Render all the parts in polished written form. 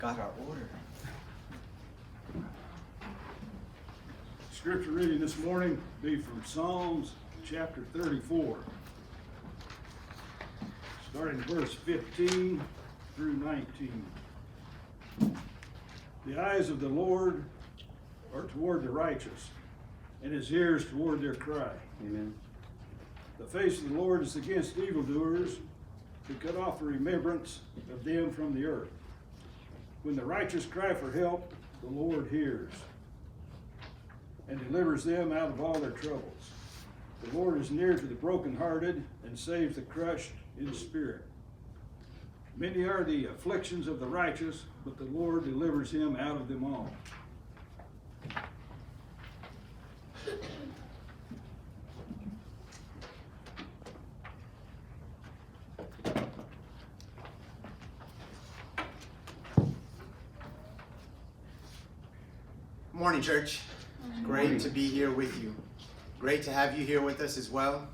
got our order. Scripture reading this morning be from Psalms chapter 34, starting verse 15 through 19. The eyes of the Lord are toward the righteous, and his ears toward their cry. Amen. The face of the Lord is against evildoers, to cut off the remembrance of them from the earth. When the righteous cry for help, the Lord hears and delivers them out of all their troubles. The Lord is near to the brokenhearted and saves the crushed in spirit. Many are the afflictions of the righteous, but the Lord delivers him out of them all. Morning, church. Great to be here with you. Great to have you here with us as well.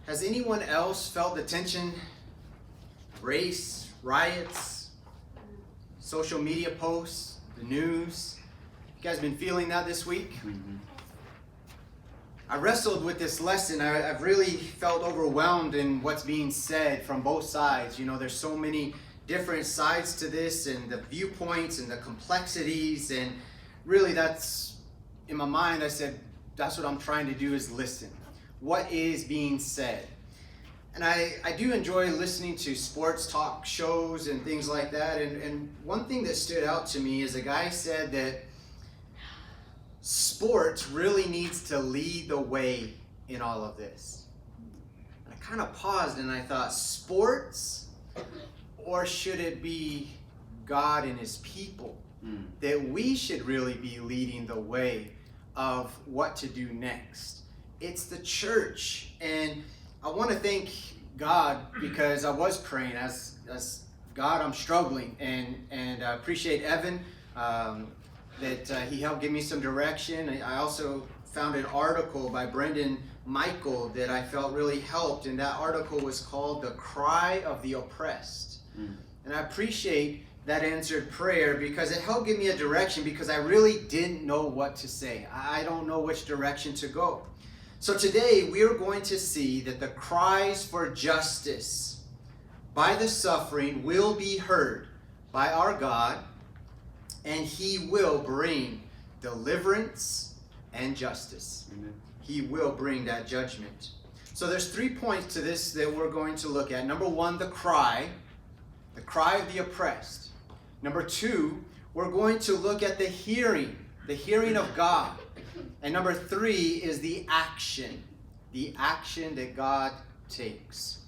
Has anyone else felt the tension, race, riots, social media posts, the news? You guys been feeling that this week? Mm-hmm. I wrestled with this lesson. I've really felt overwhelmed in what's being said from both sides. You know, there's so many different sides to this, and the viewpoints and the complexities, and really that's, in my mind, I said, that's what I'm trying to do, is listen. What is being said? And I do enjoy listening to sports talk shows and things like that, and one thing that stood out to me is a guy said that sports really needs to lead the way in all of this. And I kind of paused and I thought, sports? Or should it be God and his people? That we should really be leading the way of what to do next. It's the church. And I want to thank God, because I was praying as God, I'm struggling. And I appreciate Evan that he helped give me some direction. I also found an article by Brendan Michael that I felt really helped. And that article was called "The Cry of the Oppressed." And I appreciate that answered prayer, because it helped give me a direction, because I really didn't know what to say. I don't know which direction to go. So today we are going to see that the cries for justice by the suffering will be heard by our God, and he will bring deliverance and justice. Amen. He will bring that judgment. So there's 3 points to this that we're going to look at. Number 1, the cry of the oppressed. Number 2, we're going to look at the hearing of God. And number 3 is the action that God takes.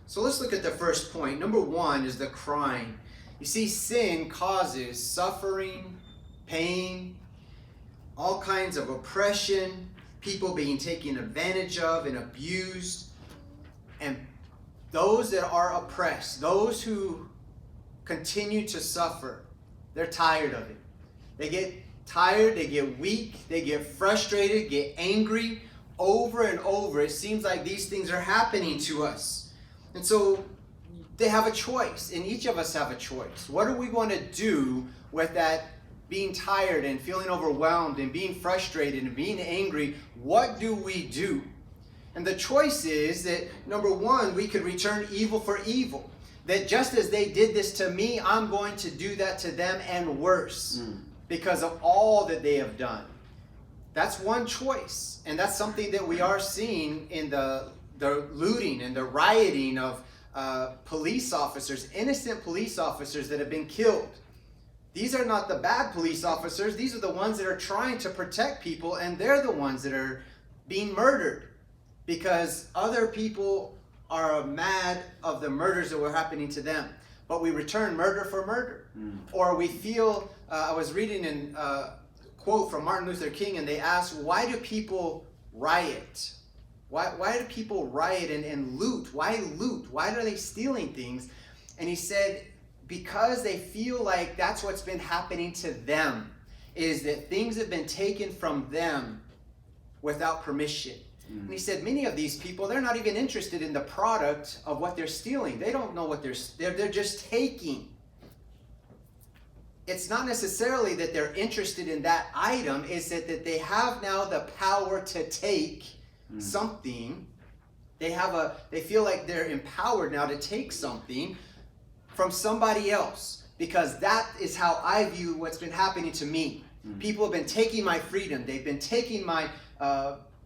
So let's look at the first point. Number 1 is the crying. You see, sin causes suffering, pain, all kinds of oppression, people being taken advantage of and abused. And those that are oppressed, those who continue to suffer, they're tired of it. They get tired, they get weak, they get frustrated, get angry over and over. It seems like these things are happening to us. And so they have a choice, and each of us have a choice. What are we going to do with that being tired and feeling overwhelmed and being frustrated and being angry? What do we do? And the choice is that, number 1, we could return evil for evil. That just as they did this to me, I'm going to do that to them and worse, because of all that they have done. That's one choice. And that's something that we are seeing in the looting and the rioting of police officers, innocent police officers that have been killed. These are not the bad police officers. These are the ones that are trying to protect people, and they're the ones that are being murdered, because other people are mad of the murders that were happening to them. But we return murder for murder. Or we feel, I was reading a quote from Martin Luther King, and they asked, why do people riot? Why do people riot and loot? Why loot? Why are they stealing things? And he said, because they feel like that's what's been happening to them, is that things have been taken from them without permission. And he said, many of these people, they're not even interested in the product of what they're stealing. They don't know what they're just taking. It's not necessarily that they're interested in that item, it's that they have now the power to take something. They feel like they're empowered now to take something from somebody else, because that is how I view what's been happening to me. People have been taking my freedom. They've been taking my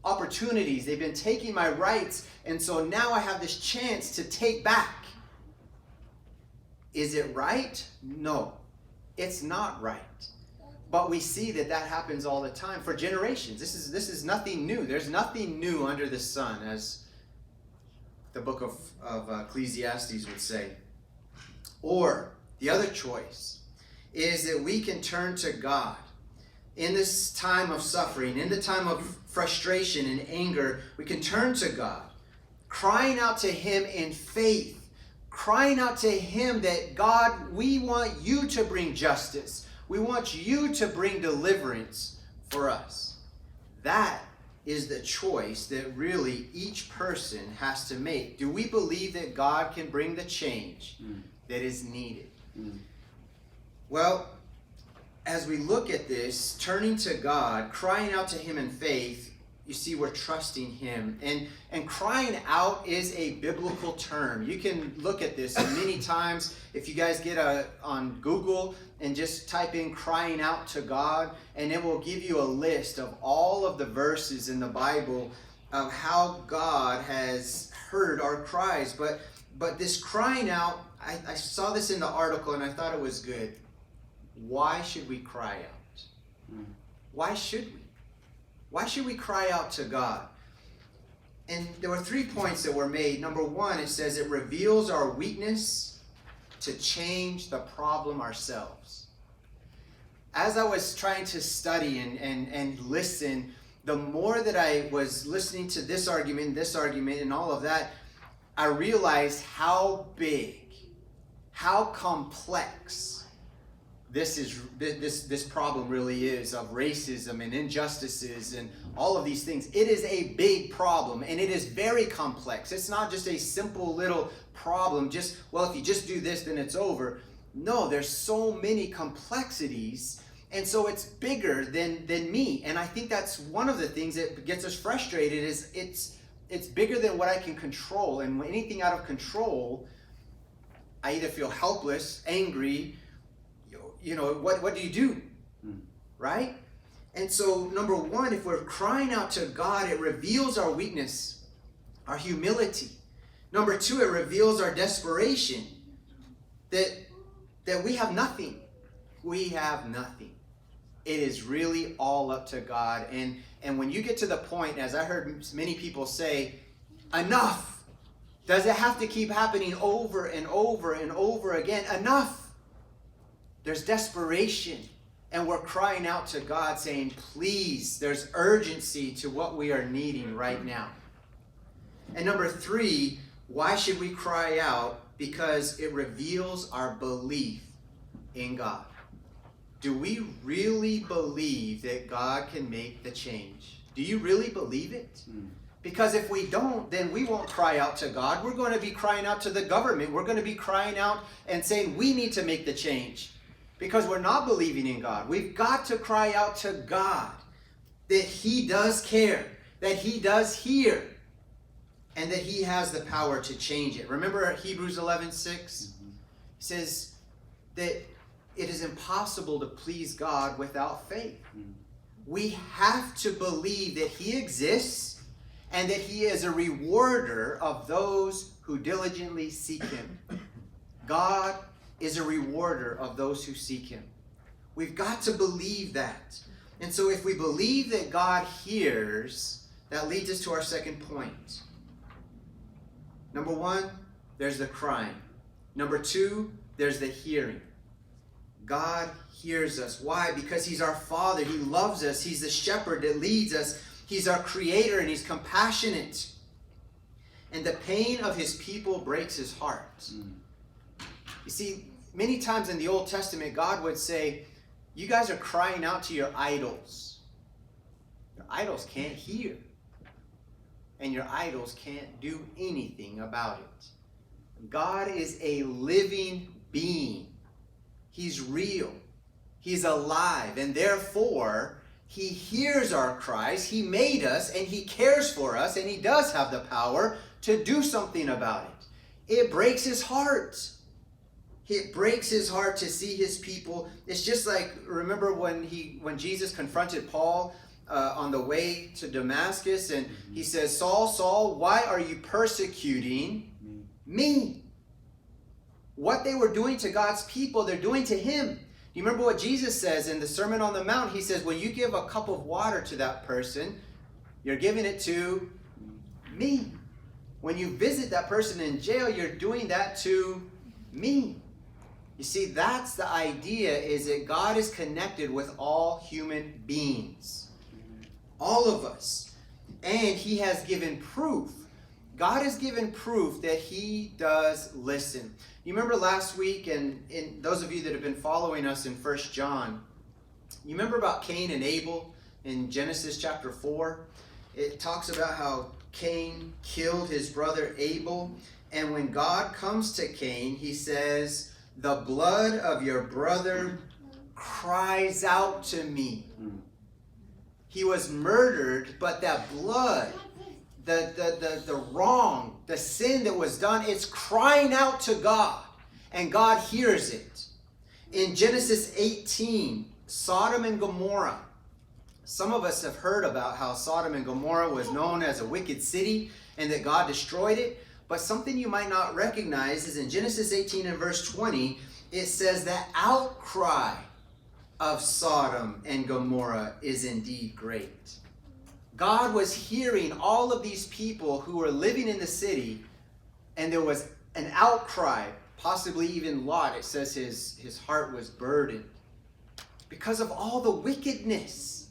opportunities. They've been taking my rights. And so now I have this chance to take back. Is it right? No, it's not right. But we see that happens all the time for generations. This is nothing new. There's nothing new under the sun, as the book of Ecclesiastes would say. Or the other choice is that we can turn to God in this time of suffering, in the time of frustration and anger. We can turn to God, crying out to Him in faith, crying out to Him that, God, we want you to bring justice. We want you to bring deliverance for us. That is the choice that really each person has to make. Do we believe that God can bring the change that is needed? Well, as we look at this, turning to God, crying out to Him in faith, you see we're trusting Him. And crying out is a biblical term. You can look at this many times. If you guys get on Google and just type in crying out to God, and it will give you a list of all of the verses in the Bible of how God has heard our cries. But this crying out, I saw this in the article and I thought it was good. Why should we cry out? Why should we? Why should we cry out to God? And there were 3 points that were made. Number one, it says it reveals our weakness to change the problem ourselves. As I was trying to study and listen, the more that I was listening to this argument, and all of that, I realized how big, how complex this problem really is, of racism and injustices and all of these things. It is a big problem, and it is very complex. It's not just a simple little problem, just, well, if you just do this, then it's over. No, there's so many complexities, and so it's bigger than me. And I think that's one of the things that gets us frustrated, is it's bigger than what I can control. And when anything out of control, I either feel helpless, angry. What do you do? Right? And so, number one, if we're crying out to God, it reveals our weakness, our humility. Number two, it reveals our desperation, that we have nothing. We have nothing. It is really all up to God. And when you get to the point, as I heard many people say, enough. Does it have to keep happening over and over and over again? Enough. There's desperation, and we're crying out to God saying, please, there's urgency to what we are needing right now. And number three, why should we cry out? Because it reveals our belief in God. Do we really believe that God can make the change? Do you really believe it? Because if we don't, then we won't cry out to God. We're going to be crying out to the government. We're going to be crying out and saying we need to make the change, because we're not believing in God. We've got to cry out to God that He does care, that He does hear, and that He has the power to change it. Remember Hebrews 11:6? It says that it is impossible to please God without faith. We have to believe that He exists and that He is a rewarder of those who diligently seek Him. God is a rewarder of those who seek Him. We've got to believe that. And so if we believe that God hears, that leads us to our second point. Number one, there's the crying. Number two, there's the hearing. God hears us. Why? Because He's our Father. He loves us. He's the shepherd that leads us. He's our creator, and He's compassionate. And the pain of His people breaks His heart. You see, many times in the Old Testament, God would say, you guys are crying out to your idols. Your idols can't hear. and your idols can't do anything about it. God is a living being. He's real. He's alive, and therefore, he hears our cries. He made us, and he cares for us, and he does have the power to do something about it. It breaks his heart. It breaks his heart to see his people. It's just like, remember when Jesus confronted Paul on the way to Damascus, and he says, Saul, Saul, why are you persecuting me? What they were doing to God's people, they're doing to him. You remember what Jesus says in the Sermon on the Mount? He says, when you give a cup of water to that person, you're giving it to me. When you visit that person in jail, you're doing that to me. You see, that's the idea, is that God is connected with all human beings. All of us. And he has given proof. God has given proof that he does listen. You remember last week, and those of you that have been following us in 1 John, you remember about Cain and Abel in Genesis chapter 4? It talks about how Cain killed his brother Abel. And when God comes to Cain, he says, the blood of your brother cries out to me. He was murdered, but that blood, the wrong, the sin that was done, it's crying out to God, and God hears it. In Genesis 18, Sodom and Gomorrah, some of us have heard about how Sodom and Gomorrah was known as a wicked city and that God destroyed it. But something you might not recognize is in Genesis 18 and verse 20, it says that outcry of Sodom and Gomorrah is indeed great. God was hearing all of these people who were living in the city, and there was an outcry, possibly even Lot. It says his heart was burdened because of all the wickedness.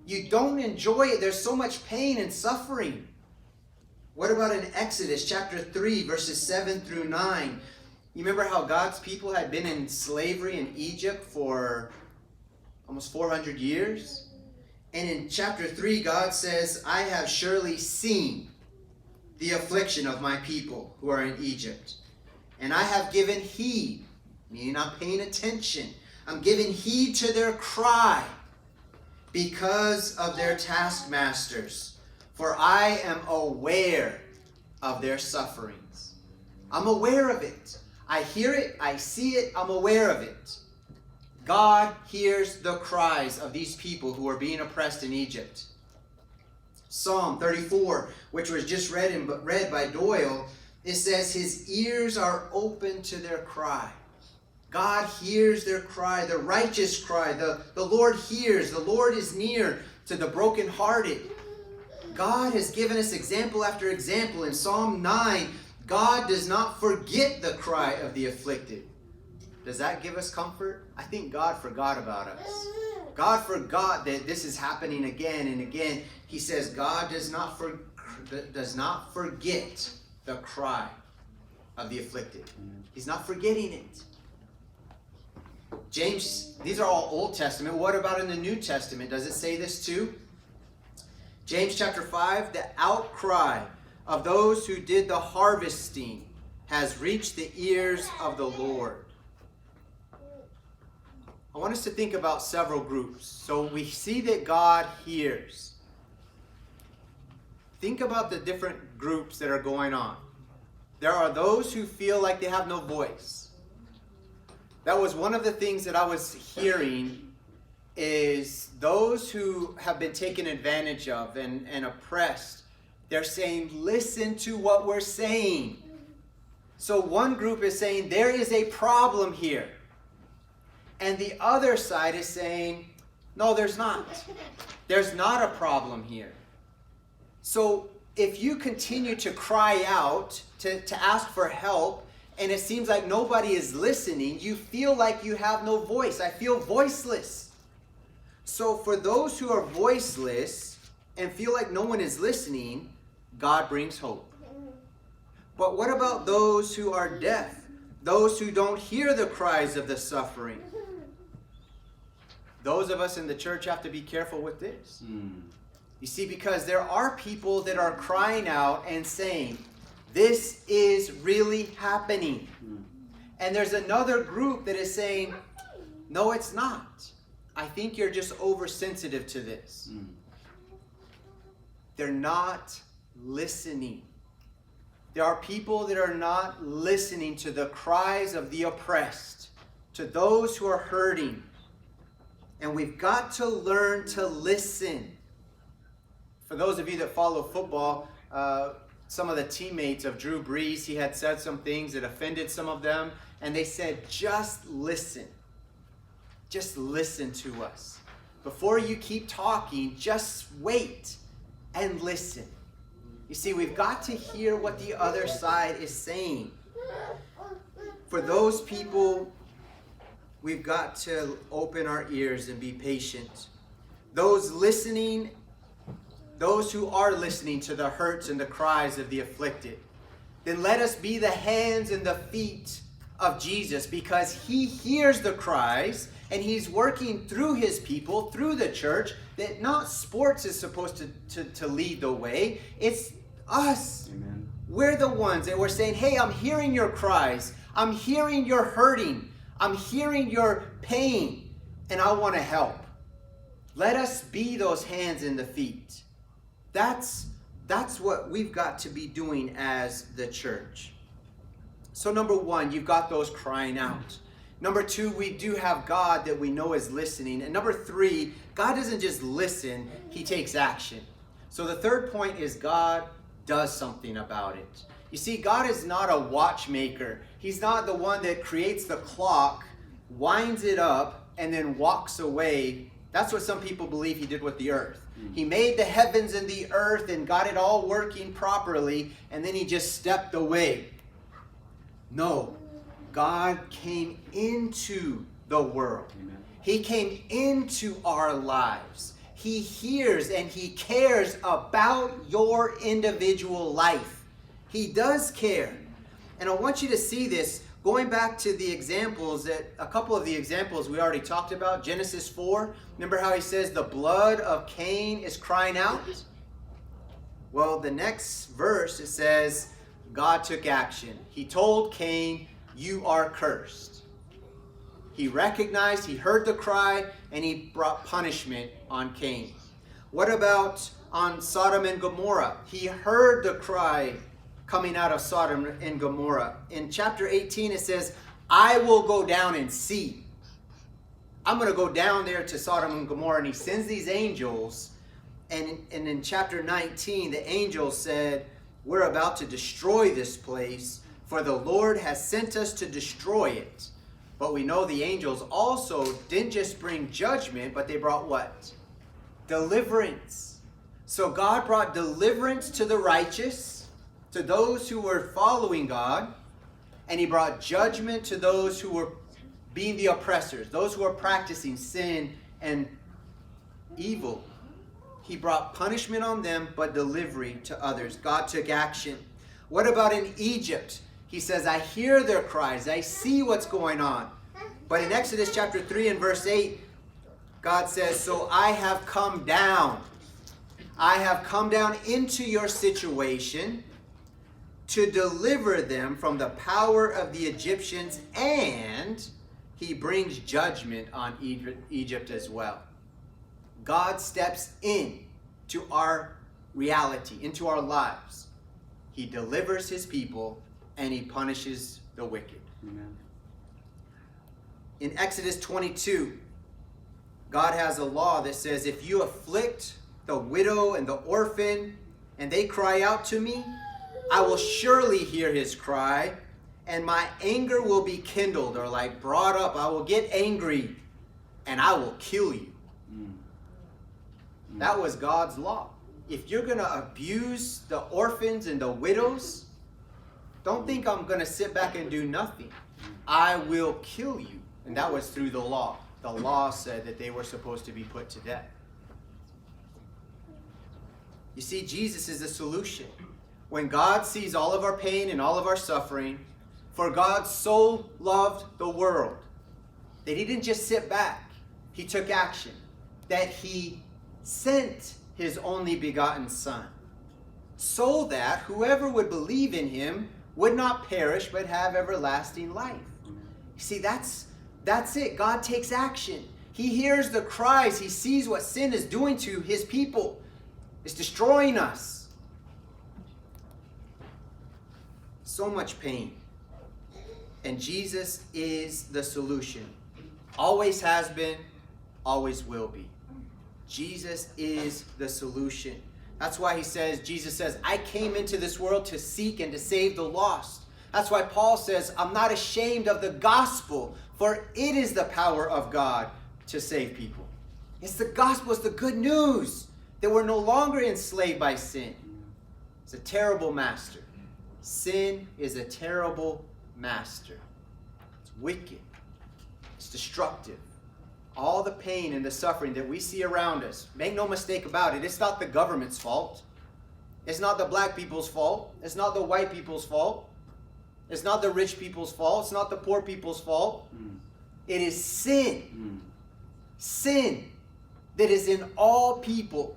You don't enjoy it. There's so much pain and suffering. What about in Exodus chapter 3, verses 7 through 9? You remember how God's people had been in slavery in Egypt for almost 400 years? And in chapter 3, God says, I have surely seen the affliction of my people who are in Egypt. And I have given heed, meaning I'm paying attention. I'm giving heed to their cry because of their taskmasters. For I am aware of their sufferings. I'm aware of it. I hear it. I see it. I'm aware of it. God hears the cries of these people who are being oppressed in Egypt. Psalm 34, which was just read by Doyle, it says his ears are open to their cry. God hears their cry, the righteous cry. The Lord hears. The Lord is near to the brokenhearted. God has given us example after example. In Psalm 9, God does not forget the cry of the afflicted. Does that give us comfort? I think God forgot about us. God forgot that this is happening again and again. He says God does not forget the cry of the afflicted. He's not forgetting it. James, these are all Old Testament. What about in the New Testament? Does it say this too? James chapter 5, the outcry of those who did the harvesting has reached the ears of the Lord. I want us to think about several groups. So we see that God hears. Think about the different groups that are going on. There are those who feel like they have no voice. That was one of the things that I was hearing, is those who have been taken advantage of and oppressed. They're saying, listen to what we're saying. So one group is saying, there is a problem here. And the other side is saying, no, there's not. There's not a problem here. So if you continue to cry out, to ask for help, and it seems like nobody is listening, you feel like you have no voice. I feel voiceless. So for those who are voiceless and feel like no one is listening, God brings hope. But what about those who are deaf? Those who don't hear the cries of the suffering? Those of us in the church have to be careful with this. You see, because there are people that are crying out and saying, this is really happening. And there's another group that is saying, no, it's not. I think you're just oversensitive to this. They're not listening. There are people that are not listening to the cries of the oppressed, to those who are hurting. And we've got to learn to listen. For those of you that follow football, some of the teammates of Drew Brees, he had said some things that offended some of them. And they said, just listen. Just listen to us. Before you keep talking, just wait and listen. You see, we've got to hear what the other side is saying. For those people, we've got to open our ears and be patient. Those listening, those who are listening to the hurts and the cries of the afflicted, then let us be the hands and the feet of Jesus, because he hears the cries and he's working through his people, through the church, that not sports is supposed to lead the way. It's us. Amen. We're the ones that we're saying, hey, I'm hearing your cries. I'm hearing your hurting. I'm hearing your pain, and I want to help. Let us be those hands and the feet. That's what we've got to be doing as the church. So number one, you've got those crying out. Number two, we do have God that we know is listening. And number three, God doesn't just listen, he takes action. So the third point is God does something about it. You see, God is not a watchmaker. He's not the one that creates the clock, winds it up, and then walks away. That's what some people believe he did with the earth. He made the heavens and the earth and got it all working properly, and then he just stepped away. No, God came into the world. Amen. He came into our lives. He hears and he cares about your individual life. He does care. And I want you to see this, going back to the examples that, a couple of the examples we already talked about. Genesis 4, remember how he says the blood of Cain is crying out? Well, the next verse, it says, God took action. He told Cain, you are cursed. He recognized, he heard the cry, and he brought punishment on Cain. What about on Sodom and Gomorrah? He heard the cry coming out of Sodom and Gomorrah. In chapter 18, it says, I will go down and see. I'm going to go down there to Sodom and Gomorrah. And he sends these angels. And in chapter 19, the angels said, we're about to destroy this place, for the Lord has sent us to destroy it. But we know the angels also didn't just bring judgment, but they brought what? Deliverance. So God brought deliverance to the righteous, to those who were following God, and he brought judgment to those who were being the oppressors, those who were practicing sin and evil. He brought punishment on them, but delivery to others. God took action. What about in Egypt? He says, I hear their cries. I see what's going on. But in Exodus chapter 3 and verse 8, God says, so I have come down. I have come down into your situation to deliver them from the power of the Egyptians, and he brings judgment on Egypt as well. God steps in to our reality, into our lives. He delivers his people and he punishes the wicked. Amen. In Exodus 22, God has a law that says, if you afflict the widow and the orphan and they cry out to me, I will surely hear his cry, and my anger will be kindled, or like brought up. I will get angry and I will kill you. That was God's law. If you're going to abuse the orphans and the widows, don't think I'm going to sit back and do nothing. I will kill you. And that was through the law. The law said that they were supposed to be put to death. You see, Jesus is the solution. When God sees all of our pain and all of our suffering, for God so loved the world that he didn't just sit back. He took action. That he sent his only begotten Son, so that whoever would believe in him would not perish but have everlasting life. You see, that's it. God takes action. He hears the cries. He sees what sin is doing to his people. It's destroying us. So much pain. And Jesus is the solution. Always has been, always will be. Jesus is the solution. That's why Jesus says, I came into this world to seek and to save the lost. That's why Paul says, I'm not ashamed of the gospel, for it is the power of God to save people. It's the gospel, it's the good news that we're no longer enslaved by sin. It's a terrible master. Sin is a terrible master. It's wicked. It's destructive. All the pain and the suffering that we see around us, make no mistake about it, it's not the government's fault. It's not the black people's fault. It's not the white people's fault. It's not the rich people's fault. It's not the poor people's fault. It is sin. Sin that is in all people.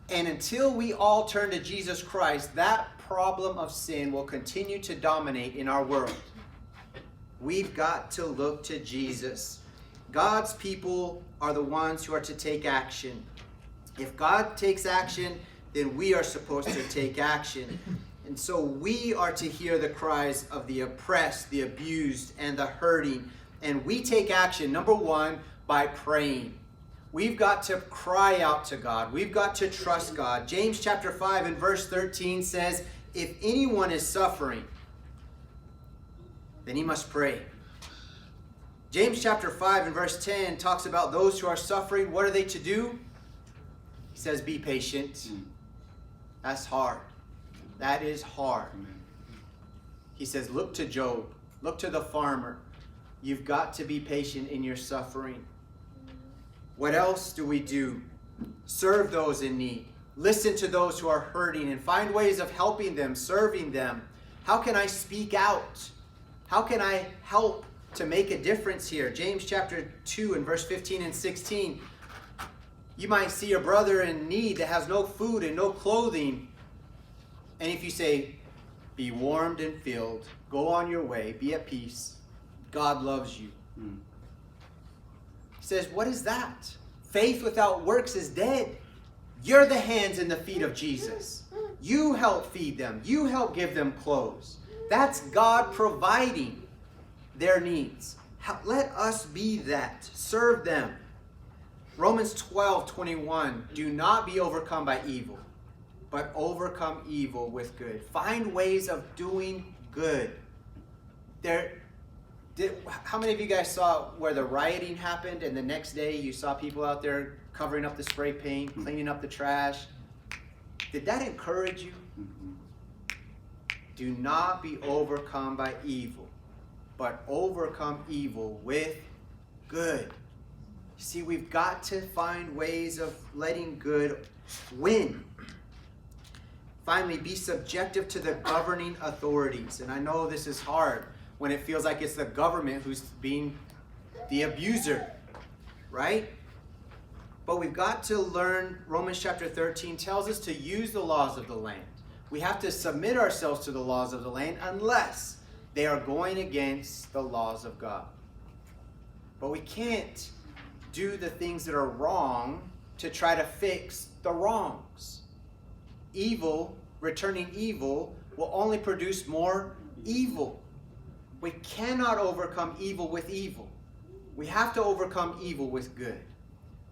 And until we all turn to Jesus Christ, that problem of sin will continue to dominate in our world. We've got to look to Jesus. God's people are the ones who are to take action. If God takes action, then we are supposed to take action. And so we are to hear the cries of the oppressed, the abused, and the hurting. And we take action, number one, by praying. We've got to cry out to God. We've got to trust God. James chapter 5 and verse 13 says, if anyone is suffering, then he must pray. James chapter 5 and verse 10 talks about those who are suffering. What are they to do? He says, be patient. That's hard. That is hard. He says, look to Job. Look to the farmer. You've got to be patient in your suffering. What else do we do? Serve those in need. Listen to those who are hurting and find ways of helping them, serving them. How can I speak out? How can I help to make a difference here? James chapter 2 and verse 15 and 16. You might see your brother in need that has no food and no clothing. And if you say, be warmed and filled, go on your way, be at peace, God loves you. He says, what is that? Faith without works is dead. You're the hands and the feet of Jesus. You help feed them. You help give them clothes. That's God providing their needs. Let us be that. Serve them. Romans 12:21. Do not be overcome by evil, but overcome evil with good. Find ways of doing good. How many of you guys saw where the rioting happened and the next day you saw people out there covering up the spray paint, cleaning up the trash? Did that encourage you? Do not be overcome by evil, but overcome evil with good. See, we've got to find ways of letting good win. Finally, be subjective to the governing authorities. And I know this is hard when it feels like it's the government who's being the abuser, right? But we've got to learn, Romans chapter 13 tells us to use the laws of the land. We have to submit ourselves to the laws of the land unless they are going against the laws of God. But we can't do the things that are wrong to try to fix the wrongs. Evil, returning evil, will only produce more evil. We cannot overcome evil with evil. We have to overcome evil with good.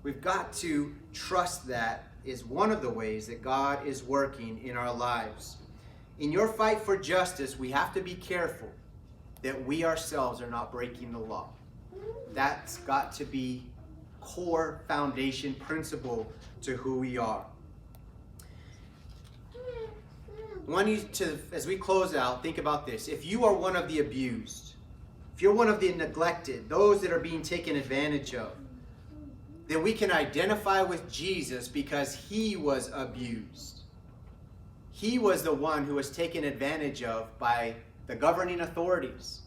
We've got to trust that is one of the ways that God is working in our lives. In your fight for justice, we have to be careful that we ourselves are not breaking the law. That's got to be core foundation principle to who we are. I want you to, as we close out, think about this. If you are one of the abused, if you're one of the neglected, those that are being taken advantage of, then we can identify with Jesus because he was abused. He was the one who was taken advantage of by the governing authorities.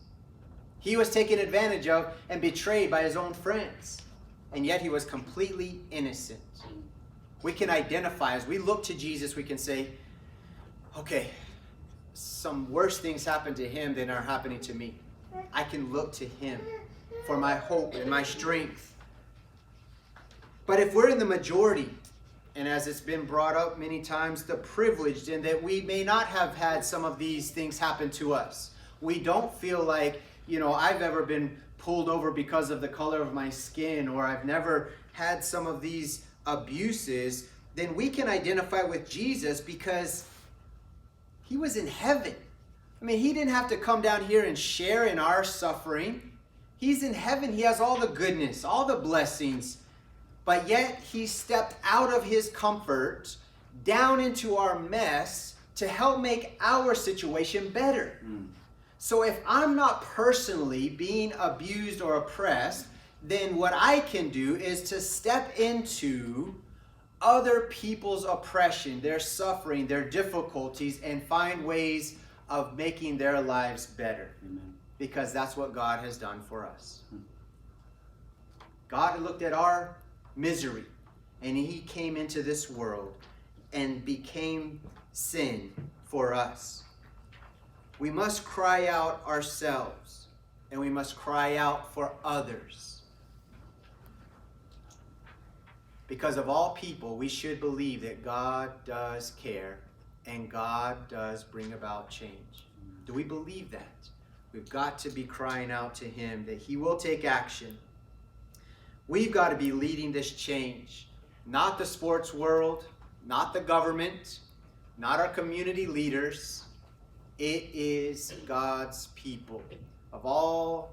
He was taken advantage of and betrayed by his own friends. And yet he was completely innocent. We can identify. As we look to Jesus, we can say, okay, some worse things happen to him than are happening to me. I can look to him for my hope and my strength. But if we're in the majority, and as it's been brought up many times, the privileged, in that we may not have had some of these things happen to us. We don't feel like, I've ever been pulled over because of the color of my skin, or I've never had some of these abuses. Then we can identify with Jesus because he was in heaven. I mean, he didn't have to come down here and share in our suffering. He's in heaven. He has all the goodness, all the blessings. But yet he stepped out of his comfort down into our mess to help make our situation better. So if I'm not personally being abused or oppressed, then what I can do is to step into other people's oppression, their suffering, their difficulties, and find ways of making their lives better. Amen. Because that's what God has done for us. God looked at our misery, and he came into this world and became sin for us. We must cry out ourselves, and we must cry out for others. Because of all people, we should believe that God does care and God does bring about change. Do we believe that? We've got to be crying out to him that he will take action. We've got to be leading this change. Not the sports world, not the government, not our community leaders. It is God's people. Of all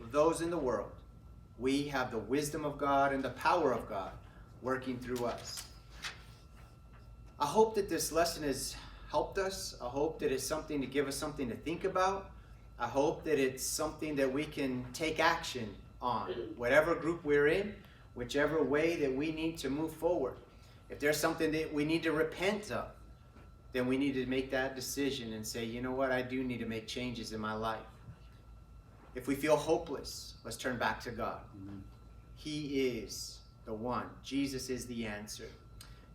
of those in the world, we have the wisdom of God and the power of God working through us. I hope that this lesson has helped us. I hope that it's something to give us something to think about. I hope that it's something that we can take action on, whatever group we're in, whichever way that we need to move forward. If there's something that we need to repent of, then we need to make that decision and say, you know what, I do need to make changes in my life. If we feel hopeless, let's turn back to God. Amen. He is the one. Jesus is the answer.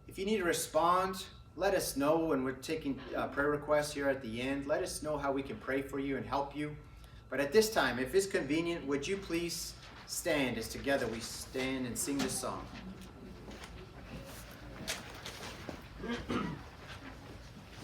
If you need to respond, let us know when we're taking prayer requests here at the end. Let us know how we can pray for you and help you. But at this time, if it's convenient, would you please stand as together we stand and sing this song.